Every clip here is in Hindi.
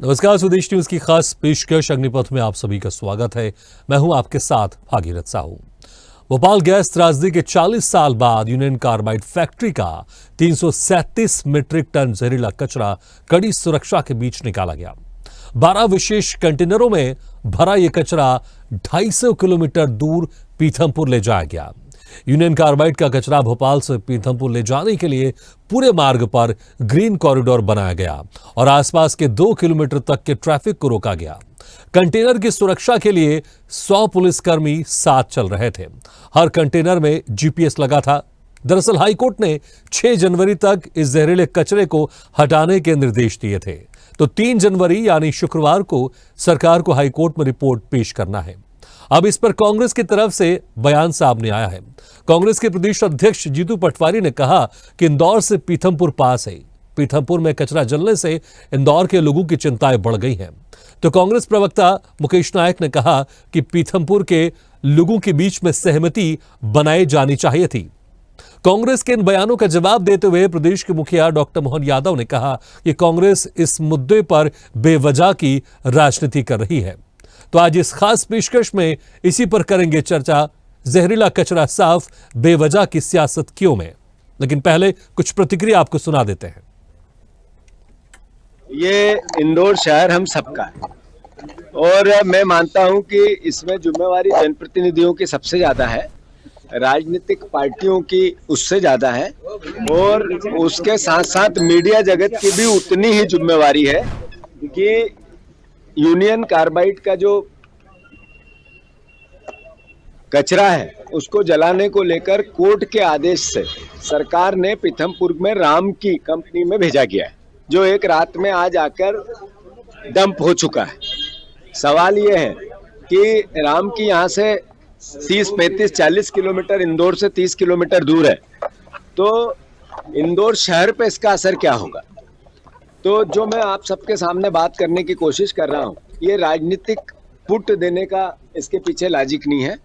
नमस्कार, स्वदेश न्यूज की खास पेशकश अग्निपथ में आप सभी का स्वागत है। मैं हूं आपके साथ भागीरथ साहू। भोपाल गैस त्रासदी के 40 साल बाद यूनियन कार्बाइड फैक्ट्री का 337 मीट्रिक टन जहरीला कचरा कड़ी सुरक्षा के बीच निकाला गया। 12 विशेष कंटेनरों में भरा यह कचरा 250 किलोमीटर दूर पीथमपुर ले जाया गया। यूनियन कार्बाइड का कचरा भोपाल से पीथमपुर ले जाने के लिए पूरे मार्ग पर ग्रीन कॉरिडोर बनाया गया और आसपास के 2 किलोमीटर तक के ट्रैफिक को रोका गया। कंटेनर की सुरक्षा के लिए 100 पुलिसकर्मी साथ चल रहे थे। हर कंटेनर में जीपीएस लगा था। दरअसल हाईकोर्ट ने 6 जनवरी तक इस जहरीले कचरे को हटाने के निर्देश दिए थे, तो 3 जनवरी यानी शुक्रवार को सरकार को हाईकोर्ट में रिपोर्ट पेश करना है। अब इस पर कांग्रेस की तरफ से बयान सामने आया है। कांग्रेस के प्रदेश अध्यक्ष जीतू पटवारी ने कहा कि इंदौर से पीथमपुर पास है। पीथमपुर में कचरा जलने से इंदौर के लोगों की चिंताएं बढ़ गई हैं। तो कांग्रेस प्रवक्ता मुकेश नायक ने कहा कि पीथमपुर के लोगों के बीच में सहमति बनाई जानी चाहिए थी। कांग्रेस के इन बयानों का जवाब देते हुए प्रदेश के मुखिया डॉक्टर मोहन यादव ने कहा कि कांग्रेस इस मुद्दे पर बेवजह की राजनीति कर रही है। तो आज इस खास पेशकश में इसी पर करेंगे चर्चा, जहरीला कचरा साफ, बेवजह की सियासत क्यों में। लेकिन पहले कुछ प्रतिक्रिया आपको सुना देते हैं। ये इंदौर शहर हम सबका है और मैं मानता हूं कि इसमें जिम्मेवारी जनप्रतिनिधियों की सबसे ज्यादा है, राजनीतिक पार्टियों की उससे ज्यादा है और उसके साथ साथ मीडिया जगत की भी उतनी ही जिम्मेवारी है कि यूनियन कार्बाइड का जो कचरा है उसको जलाने को लेकर कोर्ट के आदेश से सरकार ने पीथमपुर में राम की कंपनी में भेजा गया है, जो एक रात में आज आकर डंप हो चुका है। सवाल ये है कि राम की यहाँ से 30, 35, 40 किलोमीटर इंदौर से 30 किलोमीटर दूर है, तो इंदौर शहर पे इसका असर क्या होगा। तो जो मैं आप सबके सामने बात करने की कोशिश कर रहा हूँ, ये राजनीतिक पुट देने का इसके पीछे लॉजिक नहीं है।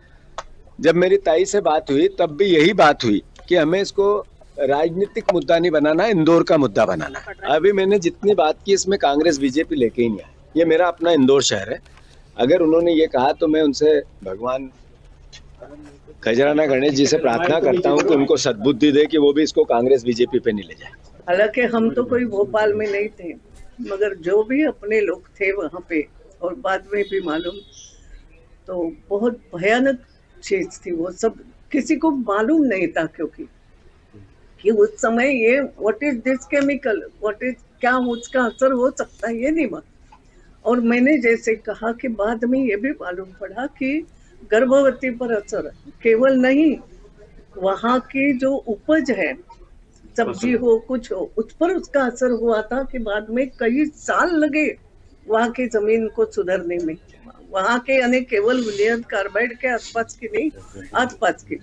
जब मेरी ताई से बात हुई तब भी यही बात हुई कि हमें इसको राजनीतिक मुद्दा नहीं बनाना, इंदौर का मुद्दा बनाना है। अभी मैंने जितनी बात की इसमें कांग्रेस बीजेपी लेके ही नहीं आया। ये मेरा अपना इंदौर शहर है। अगर उन्होंने ये कहा तो मैं उनसे भगवान खजराना गणेश जी से प्रार्थना करता हूँ कि उनको सद्बुद्धि दे कि वो भी इसको कांग्रेस बीजेपी पे नहीं ले जाए। हालांकि हम तो कोई भोपाल में नहीं थे, मगर जो भी अपने लोग थे वहाँ पे और बाद में भी मालूम, तो बहुत भयानक चीज थी वो सब। किसी को मालूम नहीं था कि उस समय ये what is this chemical, what is क्या उसका असर हो सकता है, ये नहीं मालूम। और मैंने जैसे कहा कि बाद में ये भी मालूम पड़ा कि गर्भवती पर असर केवल नहीं, वहाँ की जो उपज है, सब्जी हो कुछ हो, उस पर उसका असर हुआ था कि बाद में कई साल लगे वहाँ की जमीन को सुधरने में। वहाँ के यानी केवल यूनियन कार्बाइड के आसपास की नहीं, आसपास की।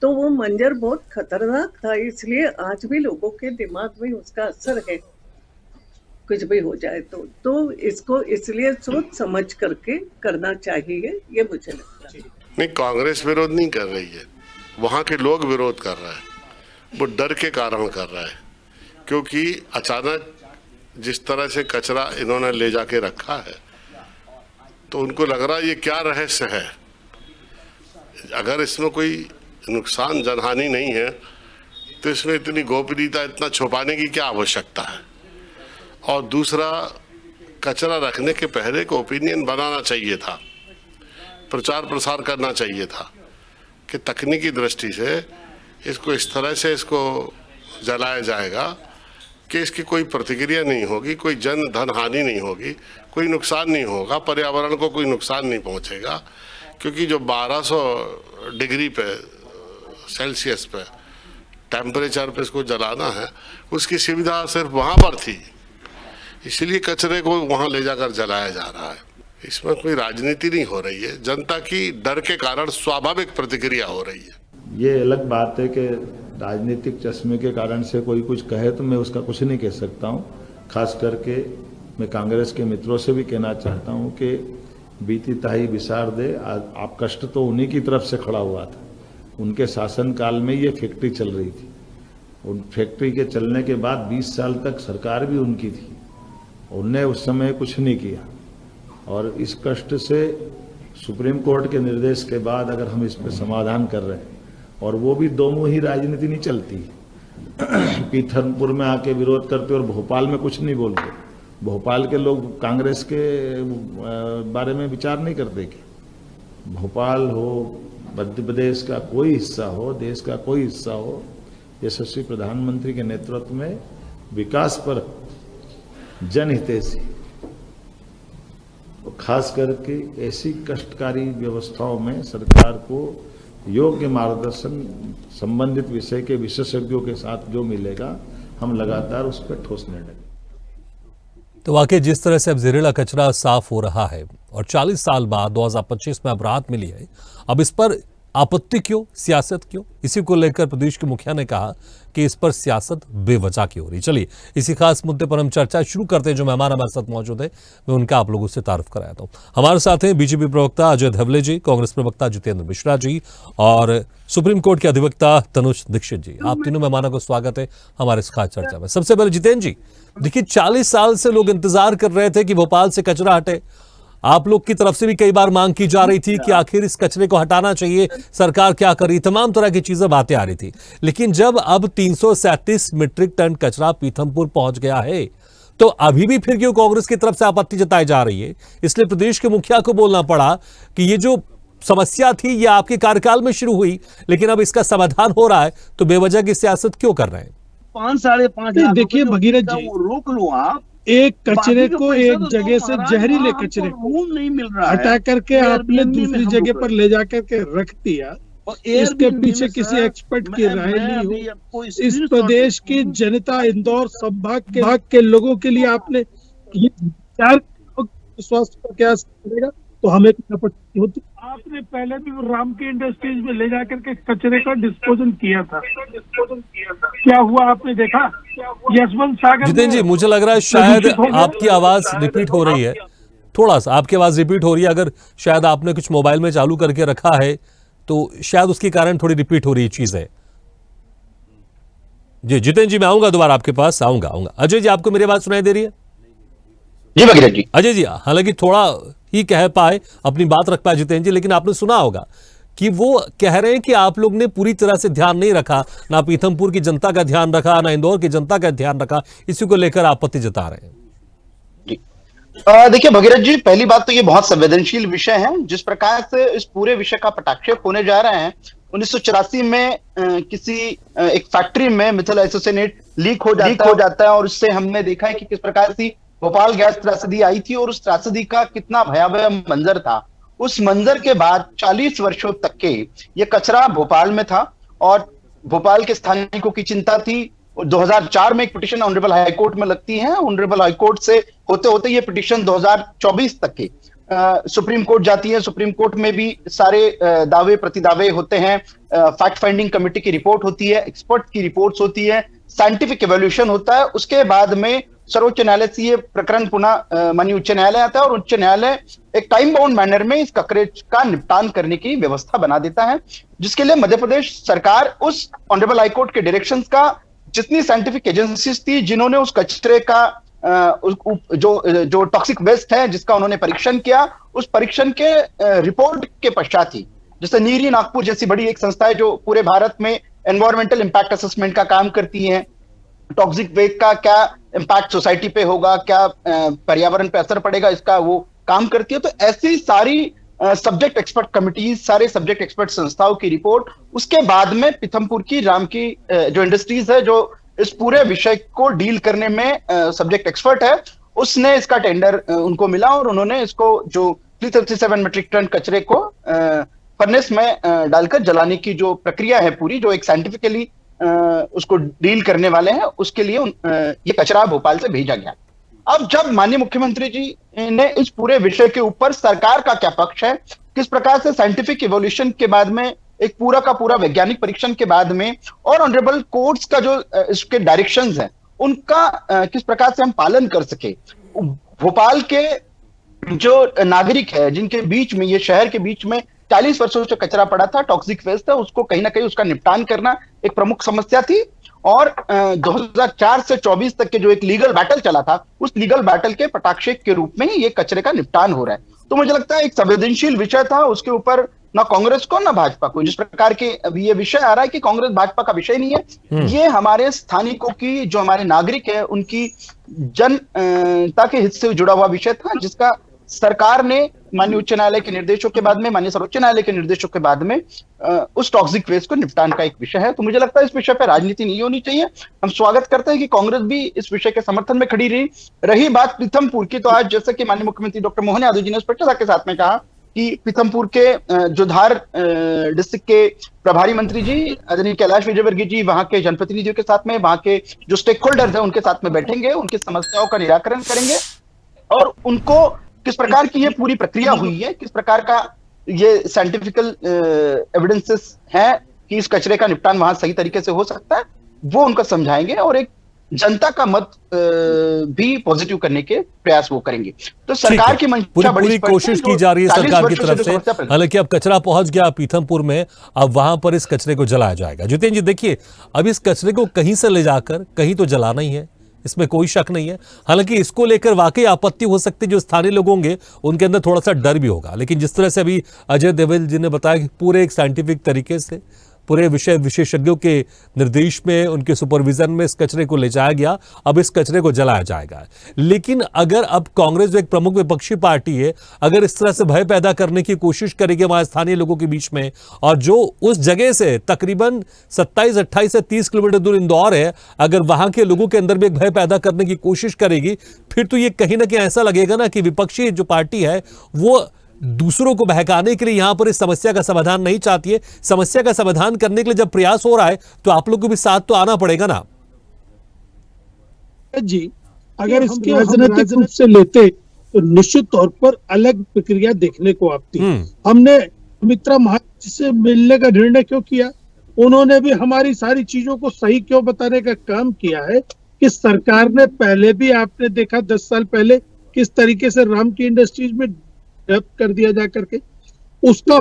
तो वो मंजर बहुत खतरनाक था, इसलिए आज भी लोगों के दिमाग में उसका असर है, कुछ भी हो जाए तो इसको इसलिए सोच समझ करके करना चाहिए, ये मुझे लगता है। नहीं, कांग्रेस विरोध नहीं कर रही है, वहाँ के लोग विरोध कर रहे हैं। वो डर के कारण कर रहा है, क्योंकि अचानक जिस तरह से कचरा इन्होंने ले जाके रखा है तो उनको लग रहा है ये क्या रहस्य है। अगर इसमें कोई नुकसान जनहानि नहीं है तो इसमें इतनी गोपनीयता, इतना छुपाने की क्या आवश्यकता है। और दूसरा, कचरा रखने के पहले को ओपिनियन बनाना चाहिए था, प्रचार प्रसार करना चाहिए था कि तकनीकी दृष्टि से इसको इस तरह से इसको जलाया जाएगा कि इसकी कोई प्रतिक्रिया नहीं होगी, कोई जन धन हानि नहीं होगी, कोई नुकसान नहीं होगा, पर्यावरण को कोई नुकसान नहीं पहुंचेगा। क्योंकि जो 1200 डिग्री पे सेल्सियस पे टेम्परेचर पे इसको जलाना है, उसकी सुविधा सिर्फ वहाँ पर थी, इसलिए कचरे को वहाँ ले जाकर जलाया जा रहा है। इसमें कोई राजनीति नहीं हो रही है, जनता की डर के कारण स्वाभाविक प्रतिक्रिया हो रही है। ये अलग बात है कि राजनीतिक चश्मे के कारण से कोई कुछ कहे तो मैं उसका कुछ नहीं कह सकता हूँ। खास करके मैं कांग्रेस के मित्रों से भी कहना चाहता हूँ कि बीती ताई विसार दे, आप कष्ट तो उन्हीं की तरफ से खड़ा हुआ था। उनके शासनकाल में ये फैक्ट्री चल रही थी। उन फैक्ट्री के चलने के बाद 20 साल तक सरकार भी उनकी थी उनने उस समय कुछ नहीं किया, और इस कष्ट से सुप्रीम कोर्ट के निर्देश के बाद अगर हम इस पर समाधान कर रहे हैं, और वो भी दो मुंही राजनीति नहीं चलती। पीथमपुर में आके विरोध करते और भोपाल में कुछ नहीं बोलते। भोपाल के लोग कांग्रेस के बारे में विचार नहीं करते कि भोपाल हो, मध्य प्रदेश का कोई हिस्सा हो, देश का कोई हिस्सा हो, यशस्वी प्रधानमंत्री के नेतृत्व में विकास पर जनहितैषी, खास करके ऐसी कष्टकारी व्यवस्थाओं में सरकार को योग्य मार्गदर्शन संबंधित विषय के विशेषज्ञों के साथ जो मिलेगा, हम लगातार उस पर ठोस निर्णय। तो वाकई जिस तरह से अब जहरीला कचरा साफ हो रहा है और 40 साल बाद 2025 में अब राहत मिली है, अब इस पर आपत्ति क्यों, सियासत क्यों? इसी को लेकर प्रदेश के मुखिया ने कहा कि इस पर सियासत बेवजह की हो रही। चलिए इसी खास मुद्दे पर हम चर्चा शुरू करते हैं। जो मेहमान हमारे साथ मौजूद है मैं उनका आप लोगों से तारुफ कराता हूं। हमारे साथ हैं बीजेपी प्रवक्ता अजय धवले जी, कांग्रेस प्रवक्ता जितेंद्र मिश्रा जी और सुप्रीम कोर्ट के अधिवक्ता तनुज दीक्षित जी। आप तीनों मेहमानों को स्वागत है हमारे इस खास चर्चा में। सबसे पहले जितेंद्र जी, देखिए 40 साल से लोग इंतजार कर रहे थे कि भोपाल से कचरा हटे। आप लोग की तरफ से भी कई बार मांग की जा रही थी कि आखिर इस कचरे को हटाना चाहिए, सरकार क्या करी, तमाम तरह की चीजें बातें आ रही थी। लेकिन जब अब 337 मीट्रिक टन कचरा पीथमपुर पहुंच गया है, तो अभी भी फिर क्यों कांग्रेस की तरफ से आपत्ति जताई जा रही है? इसलिए प्रदेश के मुखिया को बोलना पड़ा कि ये जो समस्या थी ये आपके कार्यकाल में शुरू हुई, लेकिन अब इसका समाधान हो रहा है, तो बेवजह की सियासत क्यों कर रहे हैं? 5-5.5 देखिए भगीरथ जी, रोक लो आप। एक कचरे को एक जगह से, जहरीले कचरे को नहीं मिल रहा हटा करके आपने दूसरी जगह पर ले जाकर के रख दिया। इसके पीछे किसी एक्सपर्ट की राय नहीं हो। इस प्रदेश की जनता, इंदौर संभाग के लोगों के लिए आपने ये विचार स्वास्थ्य का क्या करेगा, तो हमें आपत्ति होती। आपने पहले भी राम की इंडस्ट्रीज में ले जाकर के कचरे का डिस्पोजल किया था, क्या हुआ आपने देखा? यशवंत सागर। जितेंद्र जी, मुझे लग रहा है शायद आपकी आवाज रिपीट हो रही है, थोड़ा सा आपकी आवाज रिपीट हो रही है। अगर शायद आपने कुछ मोबाइल में चालू करके रखा है तो शायद उसके कारण थोड़ी रिपीट हो रही चीज है। जी जितेंद्र जी, मैं आऊंगा दोबारा आपके पास, आऊंगा। अजय जी, आपको मेरी बात सुनाई दे रही है? जी भगीरथ जी। अजय जी, हालांकि थोड़ा ही कह पाए, अपनी बात रख पाए जितेंद्र जी, लेकिन आपने सुना होगा कि वो कह रहे हैं कि आप लोग ने पूरी तरह से ध्यान नहीं रखा, ना पीथमपुर की जनता का ध्यान रखा, ना इंदौर की जनता का ध्यान रखा। इसी को लेकर आपत्ति जता रहे हैं। जी देखिए भगीरथ जी, पहली बात तो ये बहुत संवेदनशील विषय है। जिस प्रकार से इस पूरे विषय का पटाक्षेप होने जा रहा है, 1984 में किसी एक फैक्ट्री में मिथिल आइसोसिनेट लीक हो जाता है, और उससे हमने देखा है कि किस प्रकार से भोपाल गैस त्रासदी आई थी और उस त्रासदी का कितना भयावह मंजर था। उस मंजर के बाद 40 वर्षों तक के ये कचरा भोपाल में था और भोपाल के स्थानिकों की चिंता थी। 2004 में एक पिटीशन ऑनरेबल हाई कोर्ट में लगती है। ऑनरेबल हाई कोर्ट से होते होते ये पिटीशन 2024 तक के सुप्रीम कोर्ट जाती है। सुप्रीम कोर्ट में भी सारे दावे प्रतिदावे होते हैं। फैक्ट फाइंडिंग कमेटी की रिपोर्ट होती है, एक्सपर्ट की रिपोर्ट्स होती है, साइंटिफिक एवोल्यूशन होता है। उसके बाद में सर्वोच्च न्यायालय से ये प्रकरण पुनः माननीय उच्च न्यायालय आता है और उच्च न्यायालय एक टाइम बाउंड मैनर में इस कचरे का निपटान करने की व्यवस्था बना देता है, जिसके लिए मध्य प्रदेश सरकार उस ऑनरेबल हाई कोर्ट के डायरेक्शंस का, जितनी साइंटिफिक एजेंसीज थी जिन्होंने उस कचरे का जो टॉक्सिक वेस्ट है जिसका उन्होंने परीक्षण किया, उस परीक्षण के रिपोर्ट के पश्चात ही, जैसे नीरी नागपुर जैसी बड़ी एक संस्था है जो पूरे भारत में एनवायरमेंटल इंपैक्ट असेसमेंट का काम करती है, टॉक्सिक वेस्ट का क्या इंपैक्ट सोसाइटी पे होगा, क्या पर्यावरण पे असर पड़ेगा, इसका वो काम करती है। तो ऐसी सारी सब्जेक्ट एक्सपर्ट कमिटीज, सारे सब्जेक्ट एक्सपर्ट संस्थाओं की रिपोर्ट, उसके बाद में पीथमपुर की राम की जो इंडस्ट्रीज है जो इस पूरे विषय को डील करने में सब्जेक्ट एक्सपर्ट है, उसने इसका टेंडर उनको मिला और उन्होंने इसको जो 337 मीट्रिक टन कचरे को फर्नेस में डालकर जलाने की जो प्रक्रिया है पूरी, जो एक साइंटिफिकली उसको डील करने वाले हैं, उसके लिए ये कचरा भोपाल से भेजा गया। अब जब माननीय मुख्यमंत्री जी ने इस पूरे विषय के ऊपर सरकार का क्या पक्ष है, किस प्रकार से साइंटिफिक इवोल्यूशन के बाद में, एक पूरा का पूरा वैज्ञानिक परीक्षण के बाद में, और ऑनरेबल कोर्ट्स का जो इसके डायरेक्शंस हैं उनका किस प्रकार से हम पालन कर सके। भोपाल के जो नागरिक है जिनके बीच में, ये शहर के बीच में 40 वर्षों से कचरा पड़ा था, टॉक्सिक वेस्ट था, उसको कहीं ना कहीं उसका निपटान करना एक प्रमुख समस्या थी। और 2004 से 24 तक के जो एक लीगल बैटल चला था, उस लीगल बैटल के पटाक्षे के रूप में ही ये कचरे का निपटान हो रहा है। तो मुझे लगता है एक संवेदनशील विषय था, उसके ऊपर ना कांग्रेस को ना भाजपा को, जिस प्रकार के अभी ये विषय आ रहा है कि कांग्रेस भाजपा का विषय नहीं है, ये हमारे स्थानिकों की, जो हमारे नागरिक है, उनकी जनता के हित से जुड़ा हुआ विषय था, जिसका सरकार ने माननीय उच्च न्यायालय के निर्देशों के बाद में, माननीय सर्वोच्च न्यायालय के निर्देशों के बाद में उस टॉक्सिक वेस्ट को निपटान का एक विषय है। तो मुझे लगता है इस विषय पर राजनीति नहीं होनी चाहिए। हम स्वागत करते हैं कि कांग्रेस भी इस विषय के समर्थन में खड़ी रही बात पीथमपुर की, तो आज जैसे कि माननीय मुख्यमंत्री डॉक्टर मोहन यादव जी ने स्पष्टता के साथ में कहा कि पीथमपुर के जो धार डिस्ट्रिक्ट के प्रभारी मंत्री जी आदरणीय कैलाश विजयवर्गीय जी वहां के जनप्रतिनिधियों के साथ में, वहां के जो स्टेक होल्डर्स हैं उनके साथ में बैठेंगे, उनकी समस्याओं का निराकरण करेंगे और उनको किस प्रकार की ये पूरी प्रक्रिया हुई है, किस प्रकार का ये साइंटिफिकल एविडेंसेस हैं कि इस कचरे का निपटान वहां सही तरीके से हो सकता है, वो उनको समझाएंगे और एक जनता का मत भी पॉजिटिव करने के प्रयास वो करेंगे। तो सरकार की मंशा पूरी कोशिश की जा रही है सरकार की तरफ से। हालांकि अब कचरा पहुंच गया पीथमपुर में, अब वहां पर इस कचरे को जलाया जाएगा। जितेंद्र जी देखिए, अब इस कचरे को कहीं से ले जाकर कहीं तो जलाना ही है, इसमें कोई शक नहीं है। हालांकि इसको लेकर वाकई आपत्ति हो सकती है, जो स्थानीय लोग होंगे उनके अंदर थोड़ा सा डर भी होगा, लेकिन जिस तरह से अभी अजय देवल जी ने बताया कि पूरे एक साइंटिफिक तरीके से पूरे विशेषज्ञों के निर्देश में, उनके सुपरविजन में इस कचरे को ले जाया गया, अब इस कचरे को जलाया जाएगा। लेकिन अगर अब कांग्रेस जो एक प्रमुख विपक्षी पार्टी है, अगर इस तरह से भय पैदा करने की कोशिश करेगी वहां स्थानीय लोगों के बीच में, और जो उस जगह से तकरीबन 27, 28 से 30 किलोमीटर दूर इंदौर है, अगर वहां के लोगों के अंदर भी एक भय पैदा करने की कोशिश करेगी, फिर तो ये कहीं ना कहीं ऐसा लगेगा ना कि विपक्षी जो पार्टी है वो दूसरों को बहकाने के लिए यहां पर इस समस्या का समाधान नहीं चाहती है। समस्या का समाधान करने के लिए जब प्रयास हो रहा है तो आप लोग को भी साथ तो आना पड़ेगा ना जी। अगर इसकी राजनीतिक रूप से लेते तो निश्चित तौर पर अलग प्रक्रिया देखने को आती। हमने सुमित्रा महाजन से मिलने का निर्णय क्यों किया, उन्होंने भी हमारी सारी चीजों को सही क्यों बताने का काम किया है कि सरकार ने पहले भी, आपने देखा 10 साल पहले किस तरीके से राम की इंडस्ट्रीज में जब्त कर दिया जा करके, उसका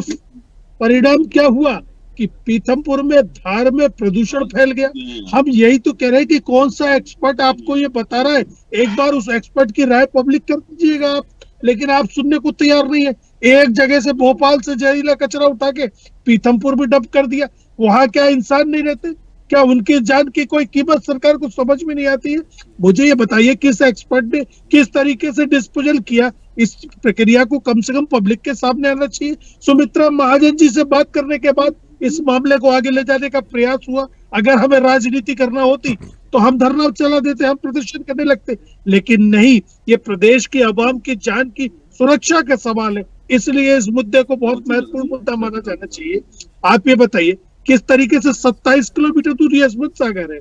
परिणाम क्या हुआ कि पीथमपुर में, धार में प्रदूषण फैल गया। हम यही तो कह रहे हैं कि कौन सा एक्सपर्ट आपको ये बता रहा है, एक बार उस एक्सपर्ट की राय पब्लिक कर दीजिएगा आप, लेकिन आप सुनने को तैयार नहीं है। एक जगह से भोपाल से जहरीला कचरा उठा के पीथमपुर में डंप कर दिया, वहां क्या इंसान नहीं रहते? क्या उनकी जान की कोई कीमत सरकार को समझ में नहीं आती है? मुझे ये बताइए किस एक्सपर्ट ने किस तरीके से डिस्पोजल किया, इस प्रक्रिया को कम से कम पब्लिक के सामने आना चाहिए। सुमित्रा महाजन जी से बात करने के बाद इस मामले को आगे ले जाने का प्रयास हुआ। अगर हमें राजनीति करना होती तो हम धरना चला देते, हम प्रदर्शन करने लगते, लेकिन नहीं, ये प्रदेश की आवाम की जान की सुरक्षा का सवाल है, इसलिए इस मुद्दे को बहुत महत्वपूर्ण मुद्दा माना जाना चाहिए। आप ये बताइए किस तरीके से 27 किलोमीटर दूर यशवंत सागर है,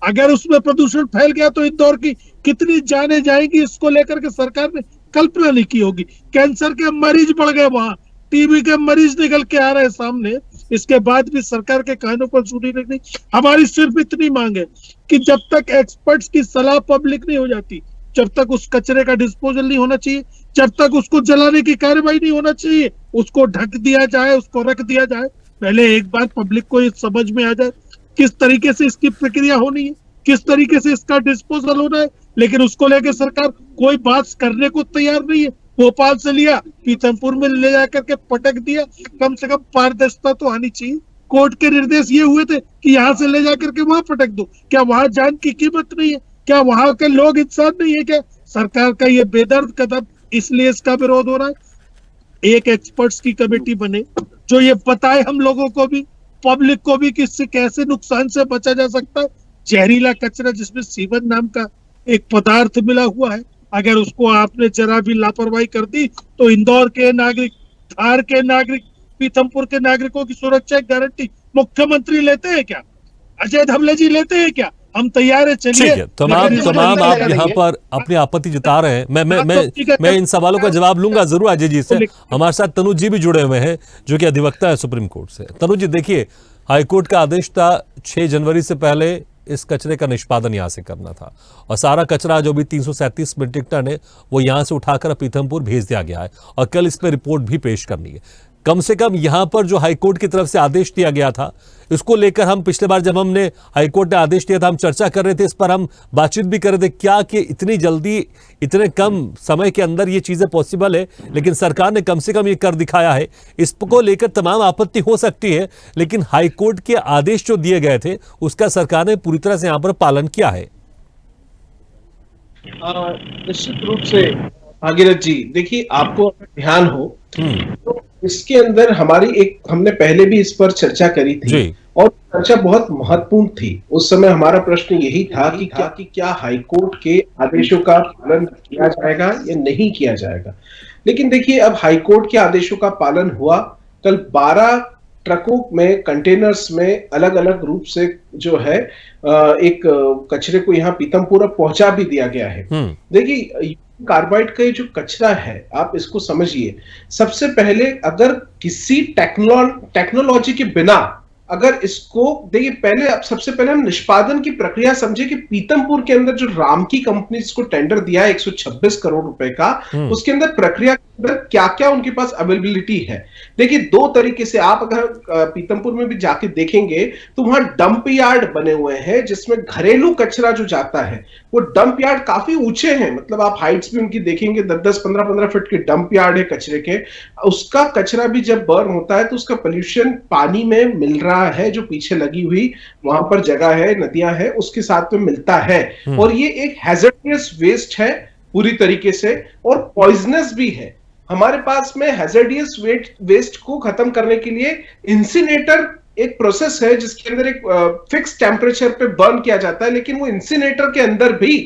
अगर उसमें प्रदूषण फैल गया तो इंदौर की कितनी जाने जाएगी, इसको लेकर के सरकार ने कल्पना नहीं की होगी। कैंसर के मरीज बढ़ गए वहां, टीबी के मरीज निकल के आ रहे हैं सामने, इसके बाद भी सरकार के कानों पर सुनी नहीं। हमारी सिर्फ इतनी मांग है कि जब तक एक्सपर्ट्स की सलाह पब्लिक नहीं हो जाती, जब तक उस कचरे का डिस्पोजल नहीं होना चाहिए, जब तक उसको जलाने की कार्रवाई नहीं होना चाहिए, उसको ढक दिया जाए, उसको रख दिया जाए। पहले एक बार पब्लिक को ये समझ में आ जाए किस तरीके से इसकी प्रक्रिया होनी है, किस तरीके से इसका डिस्पोजल होना है, लेकिन उसको लेकर सरकार कोई बात करने को तैयार नहीं है। भोपाल से लिया, पीथमपुर में ले जाकर के पटक दिया, कम से कम पारदर्शिता तो आनी चाहिए। कोर्ट के निर्देश ये हुए थे कि यहाँ से ले जाकर के वहां पटक दो, क्या वहां जान की कीमत नहीं है? क्या वहां के लोग इंसान नहीं है? क्या सरकार का ये बेदर्द कदम, इसलिए इसका विरोध हो रहा है। एक एक्सपर्ट्स की कमेटी बने जो ये बताए हम लोगों को भी, पब्लिक को भी, कि इससे कैसे नुकसान से बचा जा सकता है। जहरीला कचरा जिसमें सीवन नाम का एक पदार्थ मिला हुआ है, अगर उसको आपने जरा भी लापरवाही कर दी तो इंदौर के नागरिक, धार के नागरिक, पीथमपुर के नागरिकों की सुरक्षा की गारंटी मुख्यमंत्री लेते हैं क्या? अजय धवले जी लेते हैं क्या? हम तैयार है, चलिए। तमाम आप यहाँ पर अपनी आपत्ति जता रहे हैं। मैं इन सवालों का जवाब लूंगा जरूर अजय जी से। हमारे साथ तनुज जी भी जुड़े हुए हैं जो कि अधिवक्ता है सुप्रीम कोर्ट से। तनुज जी देखिए, हाईकोर्ट का आदेश था 6 जनवरी से पहले इस कचरे का निष्पादन यहाँ से करना था, और सारा कचरा जो भी 337 मीट्रिक टन है वो यहाँ से उठाकर पीथमपुर भेज दिया गया है, और कल इस पर रिपोर्ट भी पेश करनी है। कम से कम यहां पर जो हाईकोर्ट की तरफ से आदेश दिया गया था, इसको लेकर हम पिछले बार जब हमने हाईकोर्ट ने आदेश दिया था, हम चर्चा कर रहे थे, इस पर हम बातचीत भी कर रहे थे क्या कि इतनी जल्दी इतने कम समय के अंदर ये चीजें पॉसिबल है, लेकिन सरकार ने कम से कम ये कर दिखाया है। इसको लेकर तमाम आपत्ति हो सकती है, लेकिन हाईकोर्ट के आदेश जो दिए गए थे उसका सरकार ने पूरी तरह से यहां पर पालन किया है। निश्चित रूप से भागीरथ जी, देखिए, आपको ध्यान हो तो इसके अंदर हमने पहले भी इस पर चर्चा करी थी और चर्चा बहुत महत्वपूर्ण थी। उस समय हमारा प्रश्न यही था कि क्या हाईकोर्ट के आदेशों का पालन किया जाएगा या नहीं किया जाएगा। लेकिन देखिए, अब हाईकोर्ट के आदेशों का पालन हुआ। कल 12 ट्रकों में, कंटेनर्स में अलग अलग रूप से जो है एक कचरे को यहाँ पीतमपुरा पहुंचा भी दिया गया है। देखिए, कार्बाइड का ये जो कचरा है, आप इसको समझिए, सबसे पहले अगर किसी टेक्नोलॉजी के बिना अगर इसको देखिए, सबसे पहले हम निष्पादन की प्रक्रिया समझे कि पीतमपुर के अंदर जो रामकी कंपनी इसको टेंडर दिया है 126 करोड़ रुपए का, उसके अंदर प्रक्रिया के अंदर क्या क्या उनके पास अवेलेबिलिटी है। देखिए, 2 तरीके से आप अगर पीतमपुर में भी जाके देखेंगे तो वहां डंप यार्ड बने हुए हैं जिसमें घरेलू कचरा जो जाता है, वो डंप यार्ड काफी ऊंचे हैं, मतलब आप हाइट्स भी उनकी देखेंगे 10-10, 15-15 फीट के डंप यार्ड है कचरे के। उसका कचरा भी जब बर्न होता है तो उसका पोल्यूशन पानी में मिल रहा है, जो पीछे लगी हुई वहां पर जगह है, नदियां है, उसके साथ में मिलता है। और ये एक हैजर्डियस वेस्ट है पूरी तरीके से, और पॉइजनस भी है। हमारे पास में हैजर्डियस वेस्ट को खत्म करने के लिए इंसिनेटर एक प्रोसेस है जिसके अंदर एक फिक्स टेम्परेचर पे बर्न किया जाता है, लेकिन वो इंसिनेटर के अंदर भी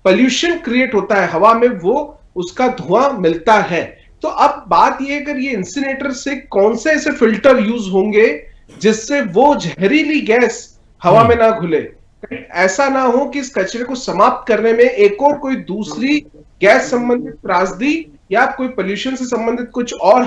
पोल्यूशन क्रिएट होता है, हवा में वो उसका धुआं मिलता है। तो अब बात ये, अगर ये इंसिनेटर से कौन से ऐसे फिल्टर यूज होंगे जिससे वो जहरीली गैस हवा में ना घुले, ऐसा ना हो कि इस कचरे को समाप्त करने में एक और कोई दूसरी गैस संबंधित त्रासदी या कोई पोल्यूशन से संबंधित कुछ और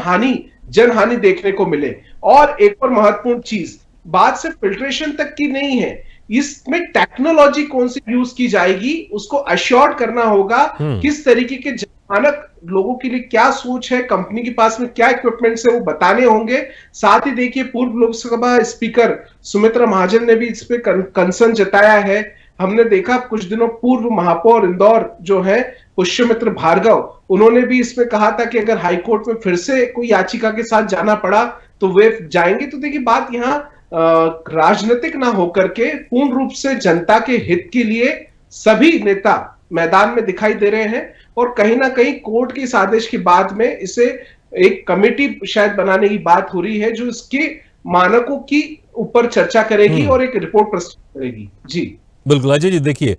जन हानि देखने को मिले। और एक और महत्वपूर्ण चीज, बात सिर्फ फिल्ट्रेशन तक की नहीं है, इसमें टेक्नोलॉजी कौन सी यूज की जाएगी उसको अश्योर्ड करना होगा। किस तरीके के जनमानक लोगों के लिए क्या सोच है, कंपनी के पास में क्या इक्विपमेंट्स है, वो बताने होंगे। साथ ही देखिए, पूर्व लोकसभा स्पीकर सुमित्रा महाजन ने भी इस पे कंसर्न जताया है। हमने देखा कुछ दिनों पूर्व महापौर इंदौर जो है पुष्यमित्र भार्गव, उन्होंने भी इसमें कहा था कि अगर हाईकोर्ट में फिर से कोई याचिका के साथ जाना पड़ा तो वे जाएंगे। तो देखिए, बात यहाँ राजनीतिक ना होकर के पूर्ण रूप से जनता के हित के लिए सभी नेता मैदान में दिखाई दे रहे हैं, और कहीं ना कहीं कोर्ट के इस आदेश के बाद में इसे एक कमेटी शायद बनाने की बात हो रही है जो इसके मानकों की ऊपर चर्चा करेगी और एक रिपोर्ट प्रस्तुत करेगी। जी बिल्कुल अजय जी, देखिए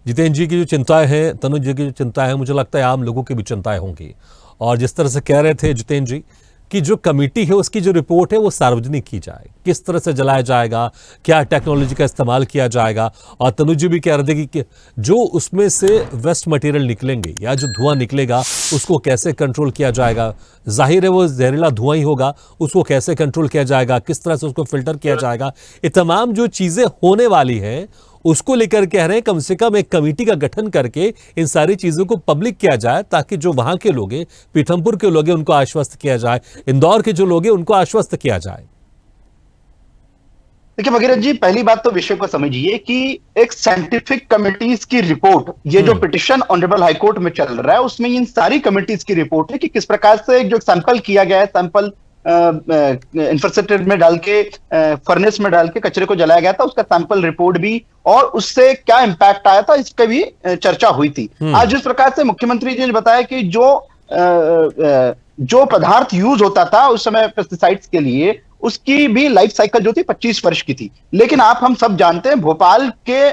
जितेंद्र जी की जो चिंताएं हैं, तनुज जी की जो चिंताएं हैं, मुझे लगता है आम लोगों की भी चिंताएं होंगी। और जिस तरह से कह रहे थे जितेंद्र जी कि जो कमेटी है उसकी जो रिपोर्ट है वो सार्वजनिक की जाए, किस तरह से जलाया जाएगा, क्या टेक्नोलॉजी का इस्तेमाल किया जाएगा। और तनुज जी भी कह रहे थे कि जो उसमें से वेस्ट मटेरियल निकलेंगे या जो धुआं निकलेगा उसको कैसे कंट्रोल किया जाएगा। जाहिर है वो जहरीला धुआं ही होगा, उसको कैसे कंट्रोल किया जाएगा, किस तरह से उसको फिल्टर किया जाएगा। ये तमाम जो चीज़ें होने वाली हैं उसको लेकर कह रहे हैं कम से कम एक कमेटी का गठन करके इन सारी चीज़ों को पब्लिक किया जाए, ताकि जो वहां के लोग हैं, पीथमपुर के लोग हैं, उनको आश्वस्त किया जाए, इंदौर के जो लोग हैं उनको आश्वस्त किया जाए। देखिए भगीरथ जी, पहली बात तो विषय को समझिए कि एक साइंटिफिक कमिटीज की रिपोर्ट, ये जो पिटिशन ऑनरेबल हाईकोर्ट में चल रहा है उसमें इन सारी कमिटीज की रिपोर्ट है कि किस प्रकार से जो सैंपल किया गया है, सैंपल इंफ्रास्ट्रक्चर में डाल के, फर्नेस में डाल के कचरे को जलाया गया था, उसका सैंपल रिपोर्ट भी और उससे क्या इंपैक्ट आया था इसका भी चर्चा हुई थी। आज जिस प्रकार से मुख्यमंत्री जी ने बताया कि जो पदार्थ यूज होता था उस समय पेस्टिसाइड्स के लिए, उसकी भी लाइफ साइकिल जो थी 25 वर्ष की थी। लेकिन हम सब जानते हैं भोपाल के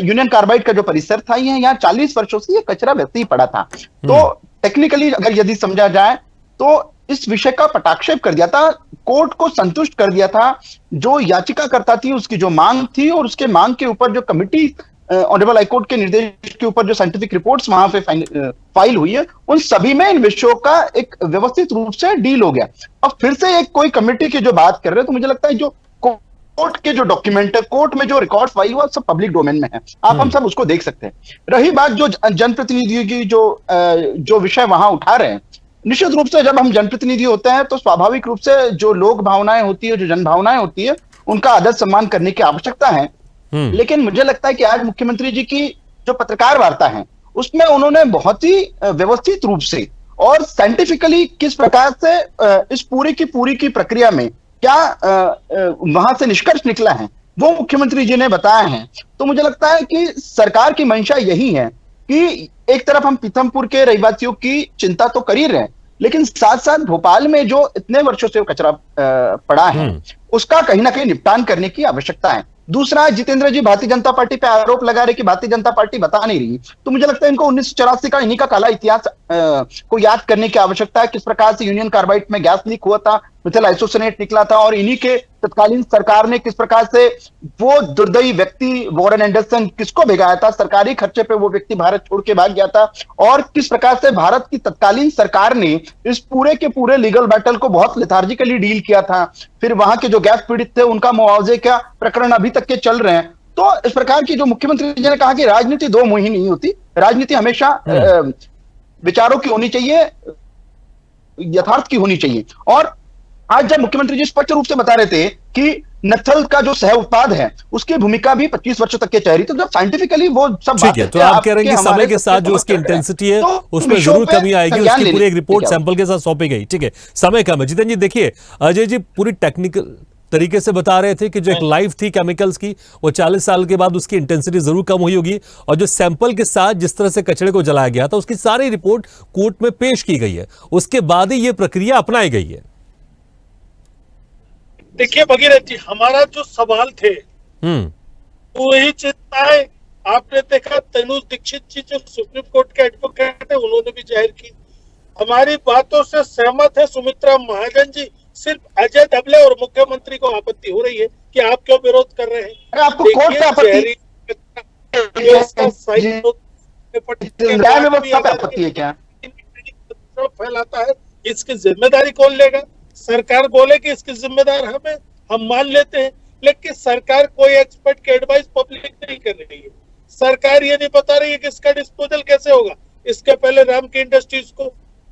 यूनियन कार्बाइड का जो परिसर था, यहाँ 40 वर्षों से ये कचरा वैसे ही पड़ा था। तो टेक्निकली अगर यदि समझा जाए तो इस विषय का पटाक्षेप कर दिया था, कोर्ट को संतुष्ट कर दिया था। जो याचिका करता थी उसकी जो मांग थी और उसके मांग के ऊपर जो कमिटी ऑनरेबल हाईकोर्ट के निर्देश के ऊपर जो साइंटिफिक रिपोर्ट्स वहां पे फाइल हुई है, उन सभी में इन विषयों का एक व्यवस्थित रूप से डील हो गया। अब फिर से एक कोई कमिटी की जो बात कर रहे हैं, तो मुझे लगता है जो कोर्ट के जो डॉक्यूमेंट है, कोर्ट में जो रिकॉर्ड फाइल हुआ, सब पब्लिक डोमेन में है, हम सब उसको देख सकते हैं। रही बात जो जनप्रतिनिधियों की जो विषय वहां उठा रहे हैं, निश्चित रूप से जब हम जनप्रतिनिधि होते हैं तो स्वाभाविक रूप से जो लोक भावनाएं होती है, जो जन भावनाएं होती है, उनका आदर सम्मान करने की आवश्यकता है। लेकिन मुझे लगता है कि आज मुख्यमंत्री जी की जो पत्रकार वार्ता है उसमें उन्होंने बहुत ही व्यवस्थित रूप से और साइंटिफिकली किस प्रकार से इस पूरी की प्रक्रिया में क्या वहां से निष्कर्ष निकला है वो मुख्यमंत्री जी ने बताया है। तो मुझे लगता है कि सरकार की मंशा यही है कि एक तरफ हम पीथमपुर के रहवासियों की चिंता तो कर ही रहे हैं, लेकिन साथ साथ भोपाल में जो इतने वर्षों से कचरा पड़ा है उसका कहीं ना कहीं निपटान करने की आवश्यकता है। दूसरा, जितेंद्र जी भारतीय जनता पार्टी पे आरोप लगा रहे कि भारतीय जनता पार्टी बता नहीं रही, तो मुझे लगता है इनको 1984 का इन्हीं का काला इतिहास को याद करने की आवश्यकता है। किस प्रकार से यूनियन कार्बाइड में गैस लीक हुआ था, मिथिल आइसोसिनेट निकला था, और इन्हीं के तत्कालीन सरकार ने किस प्रकार से वो दुर्दयी व्यक्ति वॉरेन एंडरसन किसको भेजाया था, सरकारी खर्चे पे वो व्यक्ति भारत छोड़ के भाग गया था, और किस प्रकार से भारत की तत्कालीन सरकार ने इस पूरे के पूरे लीगल बैटल को बहुत लेथार्जिकली डील किया था। फिर वहां के जो गैस पीड़ित थे उनका मुआवजे का प्रकरण अभी तक के चल रहे हैं। तो इस प्रकार की जो मुख्यमंत्री जी ने कहा कि राजनीति दो मुही नहीं होती, राजनीति हमेशा विचारों की होनी चाहिए, यथार्थ की होनी चाहिए। और आज जब मुख्यमंत्री जी स्पष्ट रूप से बता रहे थे कि नक्सल का जो सह उत्पाद है उसकी भूमिका भी 25 वर्षों तक के चेहरी, तो जब साइंटिफिकली वो सब ठीक है, तो आप कह रहे हैं कि समय के साथ जो उसकी इंटेंसिटी है उसमें जरूर कमी आएगी, उसकी पूरी एक रिपोर्ट सैंपल के साथ सौंपी गई। ठीक है, समय कम है। जितेंद्र जी देखिए, अजय जी पूरी टेक्निकल तरीके से बता रहे थे कि जो एक लाइफ थी केमिकल्स की वो 40 साल के बाद उसकी इंटेंसिटी जरूर कम हुई होगी, और जो सैंपल के साथ जिस तरह से कचरे को जलाया गया था उसकी सारी रिपोर्ट कोर्ट में पेश की गई है, उसके बाद ही ये प्रक्रिया अपनाई गई है। देखिए भगीरथ जी, हमारा जो सवाल थे वही चिंताएं आपने देखा तनुज दीक्षित जी जो सुप्रीम कोर्ट के एडवोकेट है उन्होंने भी जाहिर की। हमारी बातों से सहमत है सुमित्रा महाजन जी, सिर्फ अजय धबले और मुख्यमंत्री को आपत्ति हो रही है कि आप क्यों विरोध कर रहे हैं। आपको कोर्ट से आपत्ति है क्या? फैलाता है, इसकी जिम्मेदारी कौन लेगा? सरकार बोले कि इसकी जिम्मेदार हम मान लेते हैं, लेकिन सरकार कोई एक्सपर्ट की एडवाइस पब्लिक नहीं कर रही है। सरकार ये नहीं बता रही है कि इसका डिस्पोजल कैसे होगा। इसके पहले राम की इंडस्ट्रीज को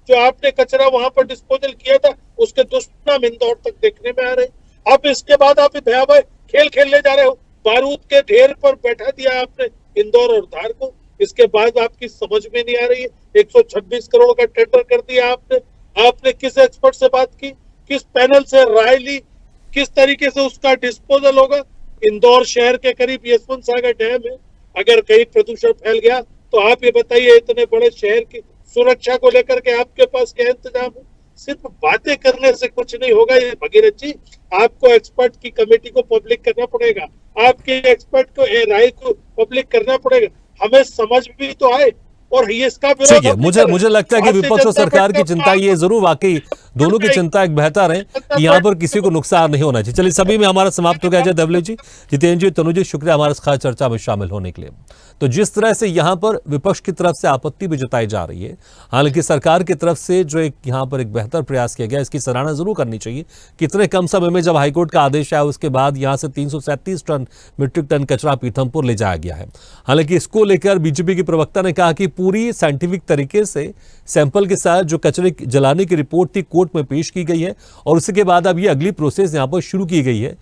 जो आपने कचरा वहां पर डिस्पोजल किया था उसके दुष्परिणाम इंदौर तक देखने में आ रहे। अब इसके बाद आप भयावह खेल खेलने जा रहे हो, बारूद के ढेर पर बैठा दिया आपने इंदौर और धार को। इसके बाद आपकी समझ में नहीं आ रही है, 126 करोड़ का टेंडर कर दिया आपने किस एक्सपर्ट से बात की, किस पैनल से राय ली, किस तरीके से उसका डिस्पोजल होगा। इंदौर शहर के करीब यशवंत सागर डैम है, अगर कहीं प्रदूषण फैल गया तो आप ये बताइए इतने बड़े शहर की सुरक्षा को लेकर के आपके पास क्या इंतजाम है? सिर्फ बातें करने से कुछ नहीं होगा। ये भगीरथ जी, आपको एक्सपर्ट की कमेटी को पब्लिक करना पड़ेगा, आपके एक्सपर्ट को राय को पब्लिक करना पड़ेगा, हमें समझ भी तो आए। और इसका ठीक है, मुझे लगता है कि विपक्ष और सरकार की चिंता ये जरूर वाकई दोनों की चिंता एक बेहतर है कि यहाँ पर किसी को नुकसान नहीं होना चाहिए। चलिए, सभी में हमारा समाप्त हो गया। अजय धबले जी, जितेंद्र जी, तनुज जी, शुक्रिया हमारे खास चर्चा में शामिल होने के लिए। तो जिस तरह से यहाँ पर विपक्ष की तरफ से आपत्ति भी जताई जा रही है, हालांकि सरकार की तरफ से जो एक यहाँ पर एक बेहतर प्रयास किया गया, इसकी सराहना जरूर करनी चाहिए। कितने कम समय में जब हाईकोर्ट का आदेश आया उसके बाद यहाँ से 337 मीट्रिक टन कचरा पीथमपुर ले जाया गया है। हालांकि इसको लेकर बीजेपी के प्रवक्ता ने कहा कि पूरी साइंटिफिक तरीके से सैंपल के साथ जो कचरे जलाने की रिपोर्ट थी कोर्ट में पेश की गई है, और उसके बाद अब ये अगली प्रोसेस यहाँ पर शुरू की गई है।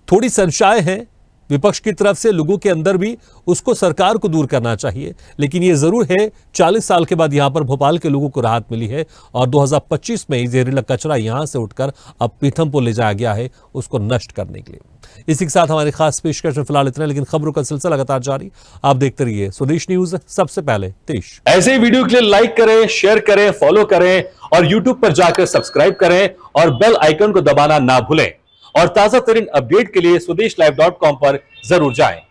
थोड़ी संशय है विपक्ष की तरफ से, लोगों के अंदर भी, उसको सरकार को दूर करना चाहिए। लेकिन ये जरूर है 40 साल के बाद यहाँ पर भोपाल के लोगों को राहत मिली है, और 2025 में जहरीला कचरा यहाँ से उठकर अब पीथमपुर ले जाया गया है उसको नष्ट करने के लिए। इसी के साथ हमारी खास पेशकश में फिलहाल इतना, लेकिन खबरों का सिलसिला लगातार जारी। आप देखते रहिए स्वदेश न्यूज, सबसे पहले देश। ऐसे वीडियो के लिए लाइक करें, शेयर करें, फॉलो करें, और यूट्यूब पर जाकर सब्सक्राइब करें और बेल आइकन को दबाना ना भूलें। और ताजा तरीन अपडेट के लिए स्वदेशलाइव.com पर जरूर जाएं।